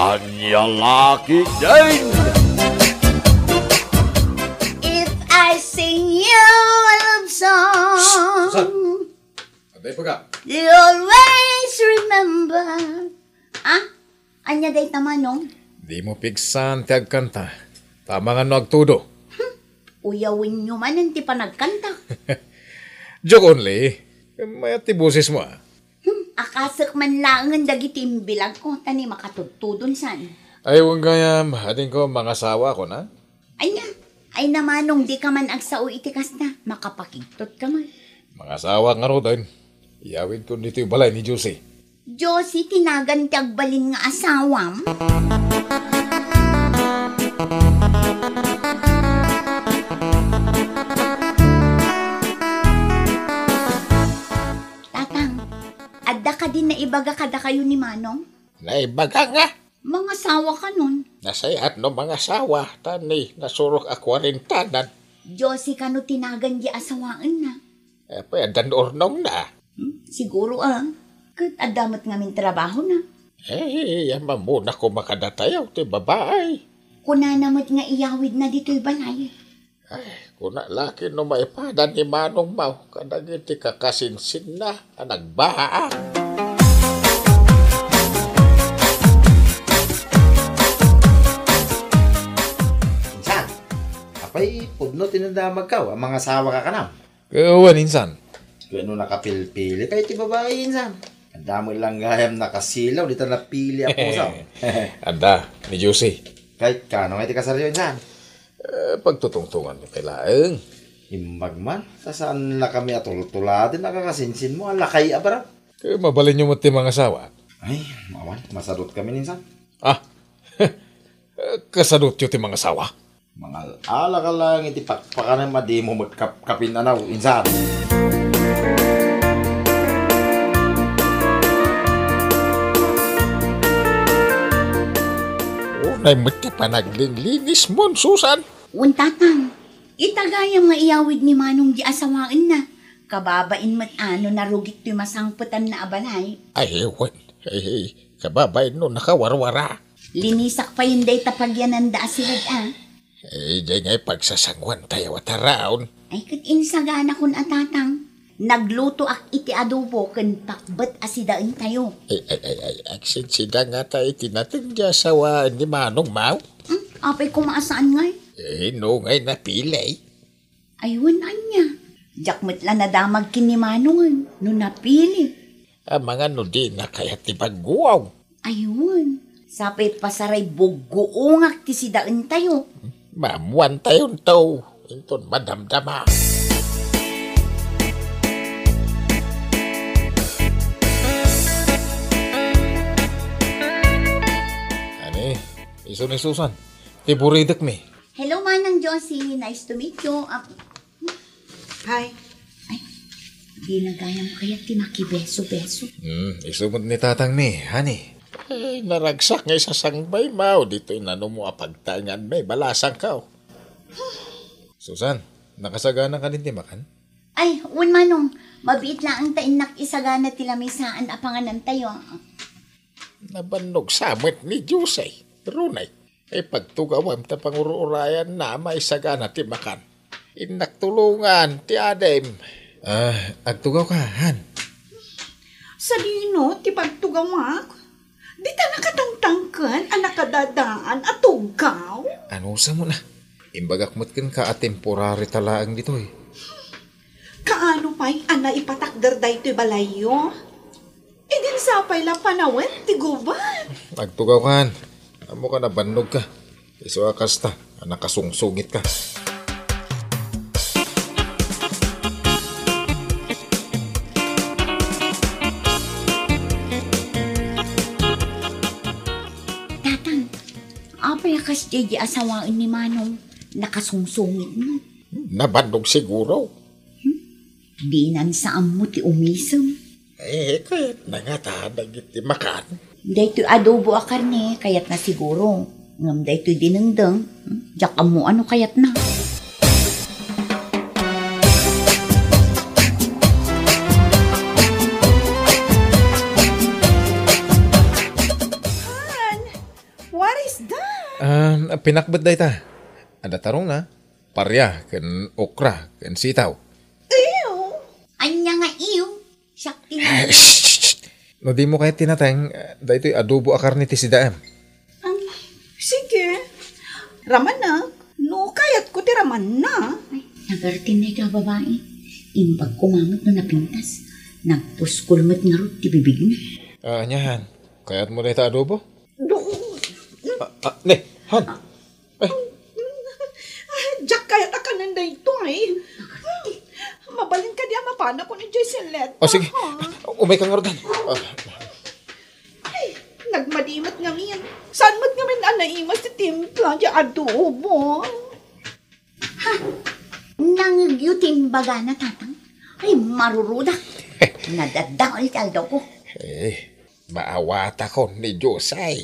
kanyang laki din. If I sing you a love song, Aday pa ka? you always remember. Anya day tamanong? Di mo piksan ti agkanta. Tama nga no agtudo. Uyawin nyo man hindi pa nagkanta. Joke only. May ati boses mo Akasak man lang ang dagitim bilag ko, tani makatutudon san. Ay, huwag gayam. Ating ko, mga asawa ko na. Anya, ay namanong di ka man agsao itikas na, makapakigtot ka man. Mga asawa nga ro doon. Iyawid ko dito yung balay ni Josie. Josie, tinagan tagbalin nga asawam. Tatang, adda ka din na ibaga kada kayo ni Manong? Naibaga nga. Mga sawa ka nun. Nasayat no mga asawa. Tani, nasurok ako rintanan. Josie, kano tinagan di asawaan na? Pwede ornom na. Siguro kat adamat ngamin trabaho na. Yaman muna ko makadatayaw. Ti babae. Kuna namat nga iyawid na dito'y balay. Kuna laki no maipada ni Manong Mau. Kadagiti kakasinsin na. Nagbaha. Insan, apay pudno tinadamag ka, ang mga asawa ka kanam. Kawan, insan. Kano nakapilpili kayo ti babae, insan. Ang dami lang gayam nakasilaw, dito napili ako sa. Anda, ni Josie. Kahit kano nga ti kasaryo, insan. Pagtutungtungan niyo kay Laeng. Imbag man, sa saan na kami atultulatin nakakasinsin mo, alakay abara. Kaya mabalin niyo mo ti mga asawa. Ay, mawan, masadot kami, insan. Kasadot niyo ti mga asawa. Mga ala ka lang, iti pakpakanan madi mo magkapin anaw, insan. Unay mo't ka pa naglilinis mo, Susan. Untatang, itagayam nga iyawid ni Manong di asawaan na. Kababain mat na rugit to'y masangputan na abalay. Ay, ewan. Ay, kababay no nakawarwara. Linisak pa yun day tapagyanan da asilad Ay, di nga'y pagsasangwan tayo at haraon. Ay kat insagana kun atatang. Nagluto ak iti adobo ken pakbet asidaan tayo. Ay, aksinsida nga tayo tinatingga sawa ni Manong Mau. Apay kumaasaan ngay? No nga'y napilay. Ayun anya. Jakmet la nadamag kin ni Manong no napili. Ang mga no di na kaya ti pagguaw. Ayun. Sapay pasaray bugoongak ti sidaan tayo. Mamuan tayo to. Inton madamdama. Ani, iso ni Susan. Ti buridak mi. Hello Manang Josie. Nice to meet you. Hi. Ay, di na gaya mo kaya ti makibeso-beso. Iso mo ni tatang mi, hani. Ay, naragsak ngay sa sangbay, Mau. Dito'y nanumo apagtangan may balasang ka. Susan, nakasagana ka din ti makan? Ay, un Manong. Mabiit lang ang tainak isagana tila may saan apanganan tayo. Nabanog samit ni Diyosay. Runay. Ay pagtugawam ta pangururayan na may sagana ti makan. Inaktulungan ti Adem. Agtugaw ka, han. Sa dino, ti pagtugawak. Di ta nakatangtangkan, ang nakadadaan at tugaw. Ano sa mo na? Imbagak mo't ka at temporary talaang dito eh. Kaano pa'y ana ipatakder da ito'y balayo? E din sapay la panawen, ti guban. Agtugaw ka, han. Amo ka na bandog ka. Iso akasta, nakasungsungit ka. Kas di asawaan ni Manong nakasungsungit mo. Nabanog siguro. Di nan saan mo ti umisam. Kaya't nangatahadag iti makan. Dahito adobo a karne, kayat na siguro. Ngam dahito dinengdeng. Jak mo ano kayat na. Pinakbet day ta. Ada tarong na. Parya, ken okra, ken sitaw. Ew. Anya nga iyo. Sakti na. No di mo kahit tinatang, da ito'y adobo akar ni tisidaam. Sige. Raman na. No, kayat ko ti raman na. Ay, nagartin na ka babae. Imbag kumamot no napintas. Nagpuskulmat nga ro, ti bibig na. Anyahan, kayat mo na ito adobo? Doon. Ne, Han. Ay, Jack, kayat akanan na ito eh. Mabalin ka diya mapana ko ni Jocelyn. sige. Umay kang ngarudan. Ay, nagmadimat nga min. Saan mat nga min anaimas ti timpla di adobo? Nangyutin baga na tatang. Ay, maruruda. Nadadang ulit aldo ko. Maawata ko ni Josay.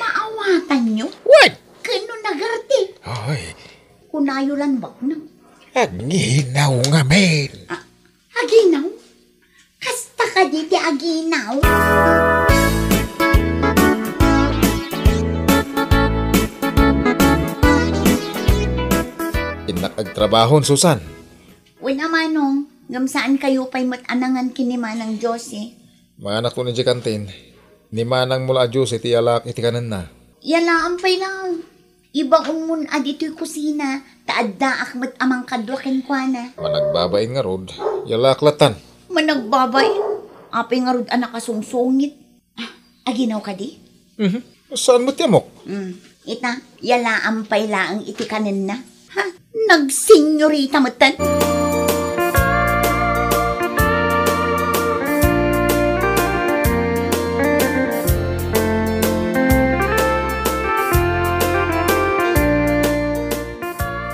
Maawatan nyo? What? Kano nagarti? Ay, Kunayulan bak na. aginaw nga men. Aginaw? Kasta ka di ti aginaw? Inakagtrabahon, Susan. Wala manong, gamsaan kayo pa'y matanangan kinimanang Diyos eh. Mga anak ko ni Jikantin, ni manang mula Diyos iti alak iti kanan na. Yala ampay lang. Ibaon mo na dito'y kusina, taadda akmat amang kadwakin kwa na. Managbabain nga rod, yalaklatan. Managbabay, apay nga rod anak kasungsungit. Aginaw ka di? Saan mo tiyamok? Ita, yala ampay lang iti kanin na. Ha? Nagsenyorita matan.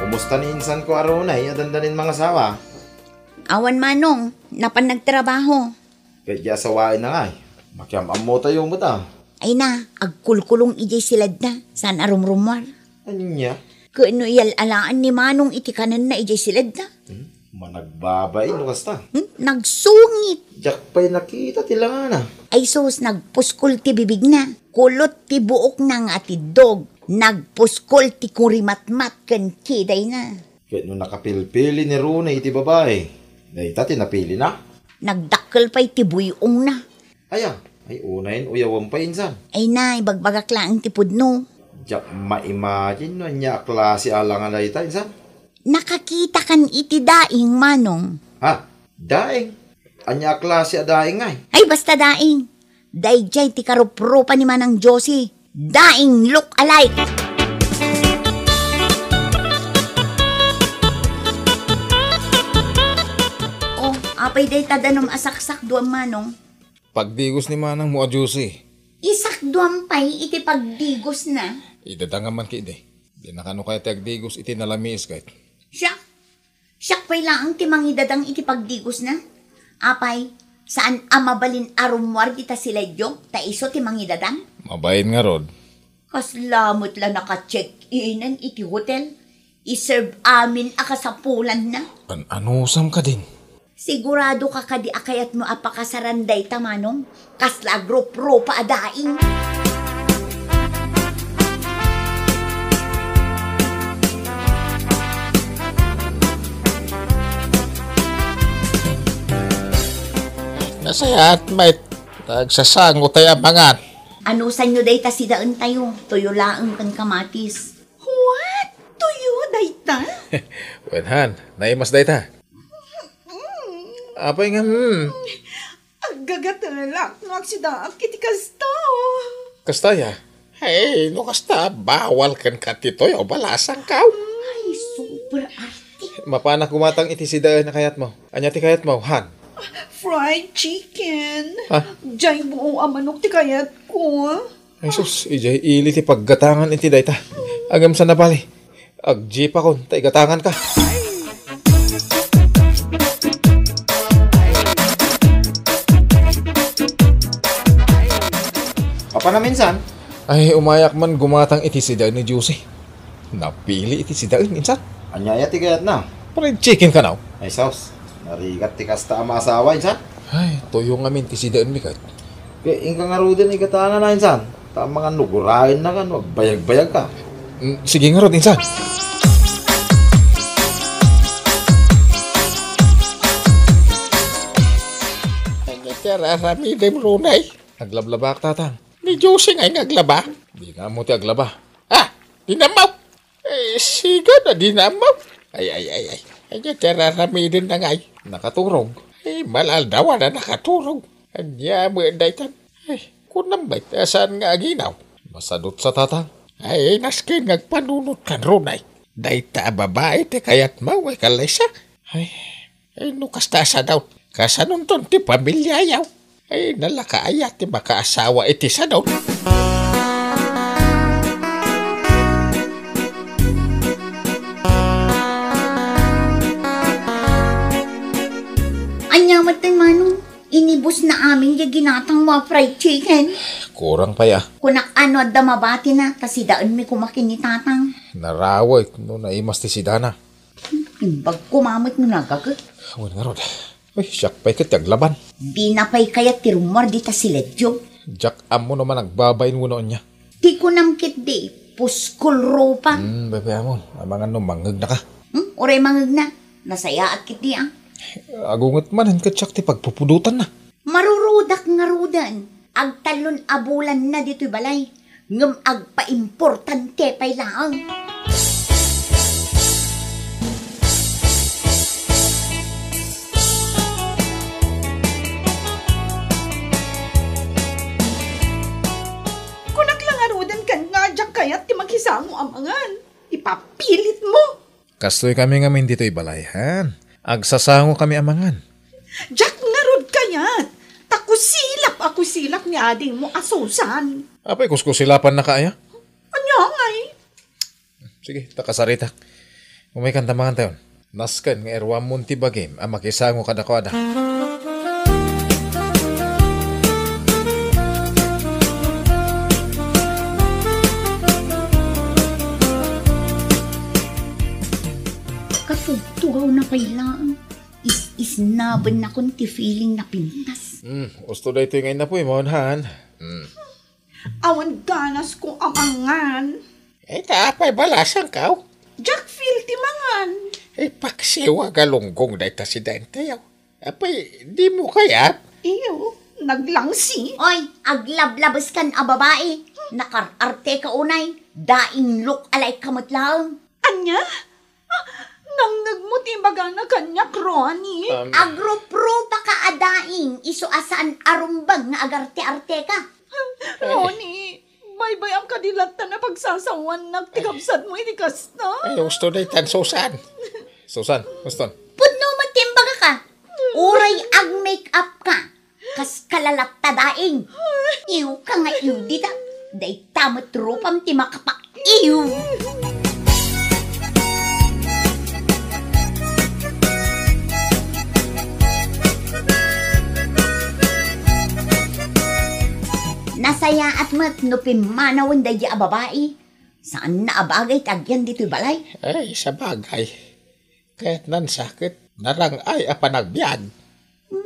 Kumusta ni insan ko arunay, adandanin mga sawa? Awan manong, napan nagtrabaho. Kaya sawain na nga eh. Makiamam mo tayo mo ta. Ay na, agkulkulong ijay silad na, saan arumrumwar. Ano niya? Kano iyal alaan ni manong iti kanan na ijay silad na. Managbabay, no kasta. Nagsungit. Jack pa'y nakita tila nga na. Ay sus, nagpuskol ti bibig na. Kulot ti buok na nga ti dog. Nagpuskol ti kurimatmat kan kiday na. Kaya nung nakapilpili ni Runa iti babae, dahita tinapili na. Nagdakkel pa'y ti buyong na. Aya, ay unayin uyawan pa insan. Ay na, ibagbagak lang ti pudno. Jack ma-imagine no niya klase alangan na ita insan. Nakakita kan iti daing manong. Ha? Daing. Anya klase a daing nga eh. Ay basta daing. Dayjay ti karupropa ni manang Josie. Daing look alike. Oh, apay day tadanom asaksak duam manong. Pagdigos ni manang mo a Diyos Isak duam pay iti pagdigos na. Idadangaman ki ide. Di nakano kaya ti agdigos iti nalamis kahit. Siyak pay lang ti mangidadang iti pagdigos na. Apay, saan amabalin arumwar kita sila jo, ta iso ti mangidadang? Mabayin nga rod. Kaslamot lang naka-check-inan iti hotel. I-serve amin akasapulan na. Anusam ka din. Sigurado ka kadi akayat mo apakasaranday tamanong. Kasla gro-pro pa adaing. Nasayat, mate. Tagsasango tayo amangan. Ano sa inyo day ta si daan tayo? Tuyo laang kan kamatis. What? Tuyo, dayta? Wenhan, naimas day ta. Apay nga, Agagatulak, no aksidaak kiti kasta. Kastaya. Hey, no kasta, bawal kan katitoy o balasang kaw. Ay, super arte. Mapanak kumatang iti sidaan na kayat mo. Anya ti kayat mo, Han. Fried chicken. Ha? Jay buo amanok ti kayat ko. Ay sus, ijay ili ti paggatangan iti dayta. Agam sa nabali. Agjeep akon, ta igatangan ka. Papa na minsan, Ay, umayak man gumatang iti sidaan ni Juicy. Napili iti sidaan, insan. anyaya ti kayat na. Fried chicken ka now. Ay saus, narigat ti kasta ang masawa insan. Ay, tuyo nga min ti sidaan mi kahit. Kaya ingka nga ro din igatangan na insan. Tama nga nugurahin na ka, wag bayag-bayag ka. Sige nga rod, insan. Raramidim runay. Naglablaba ka, tatang. Ni Jose nga'y naglaba. Di nga mo ti aglaba. Dinamaw. Siga na dinamaw. Ay. Anya raramidim na nga'y. Nakaturog. Malal daw na nakaturog. Anya mo daytan. Kunam ba'y saan nga ginaw? Masadot sa tatang. Naskin ngagpanunot kan runay. Dayta babae te kayat mau kalaysa. Nukas sa daw. Kasanon ton ti pamilya yaw. Nalakaaya ti makaasawa iti sa daw. Anya matay manong, inibos na amin yung ginatang mga fried chicken. Kurang pa ya. Kunak ano at damabati na, kasi daan may kumakin ni tatang. Naraway no naimas ti si Dana. Imbag kumamit mo nagagod. Awan nga rod. Siyak pa'y kat aglaban. Di na pa'y kaya tirumor di ta sila Diyo. Jack amo naman nagbabayin mo noon niya. Di ko namkit di, puskol ropa. Bebe amon, amangan no mangag na ka. Oray mangag na, nasaya at kiti ang. Agungot man, katsak ti pagpupudutan na. Marurudak nga rudan, agtalon abulan na dito'y balay. Ngam agpa-importante pa'y laang. Kaya't ti maghisamo amangan. Ipapilit mo. Kastoy kami ngamin dito'y balayhan. Agsasango kami amangan. Jack nga rod kayat. Takusilap ako silap ni ading mo asusan. Apay kuskusilapan na kaya? Anya ngay. Sige, takasarita. Umay kantamangan tayon. Naskan nga erwam mo ti bagim ang makisango kada-kada. Tugaw na kailangan. Is-naban na kung ti feeling na pintas. Gusto na ito yung ngayon na po, imonhan. Awan ganas ko amangan. Tapay balasang kaw. Jack feel ti mangan. Paksiwa galunggong day ta si Dante yaw. Apay, di mo kaya? Iyo, naglangsi. Oy, aglablabas kan a babae. Nakararte ka unay. Daing look alay kamot lang. Anya? Nanggagmut ibaga na kanya, Ronnie. Agro-pro pa ka adaing. Iso asaan arumbang nga agarte-arte ka. Ronnie, bay-bay ang kadilatan na pagsasawan nagtikabsad mo itikas na. Gusto na itan Susan. Susan, gusto. Pudno matimbaga ka. Uray ag-make-up ka. Kas kalalata daing. Iw ka nga iw dita. Day tamat rupam ti makapak iw. Nasaya at mat no pimanawan dahi a babae. Saan na abagay tagyan dito'y balay? Sa bagay. Kahit nan sakit, narang ay apanagbiag.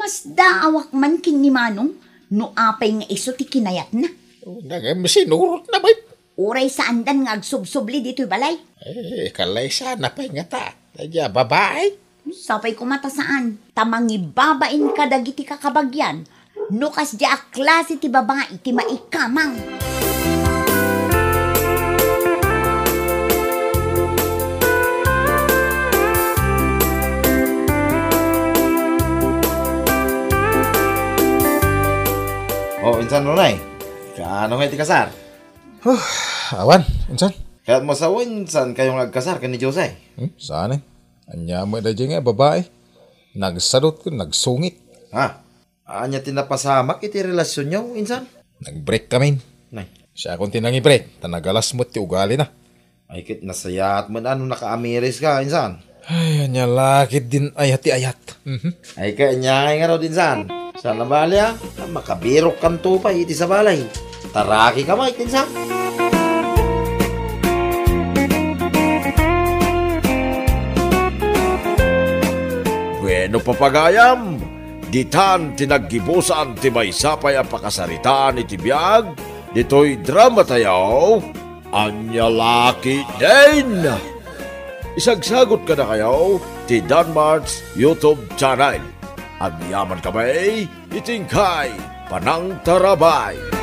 Mas daawak man kin ni Manong, no apay nga iso ti kinayat na. Sinurot na ba? Uray sa andan nga agsubsubli dito'y balay. Kalay sana pa nga ta. Dadya babae. Sapay kumata saan, tamangi babain ka dagiti kakabagyan. No kas di a klase ti babae ti maikamang. Insan Ronay. Kaano nga iti kasar? Awan, insan. Kaya't masawa insan kayong nagkasar ka ni Jose. Saan eh? Anya mo na dyan nga, babae. Nagsadot ko, nagsungit. Anya tinapasamak iti relasyon nyo, insan? Nag-break kami. Nay. Siya akong tinangi-break. Tanagalas mo ti ugali na. Ay kit nasaya at man ano naka-amiris ka, insan. Ay, anya lakit din ayat-ayat. Ay kanya nga raw din san. Sana bali makabirok kanto pa iti sa balay. Taraki ka ma itinsan. Bueno papagayam, ditan tinaggibusan ti may sapay ang pakasaritaan iti biyag, Dito'y drama tayo, Anya Laki din. Isagsagot ka na kayo, ti Danmar's YouTube channel. Ang yaman kamay, itingkay, panang tarabay.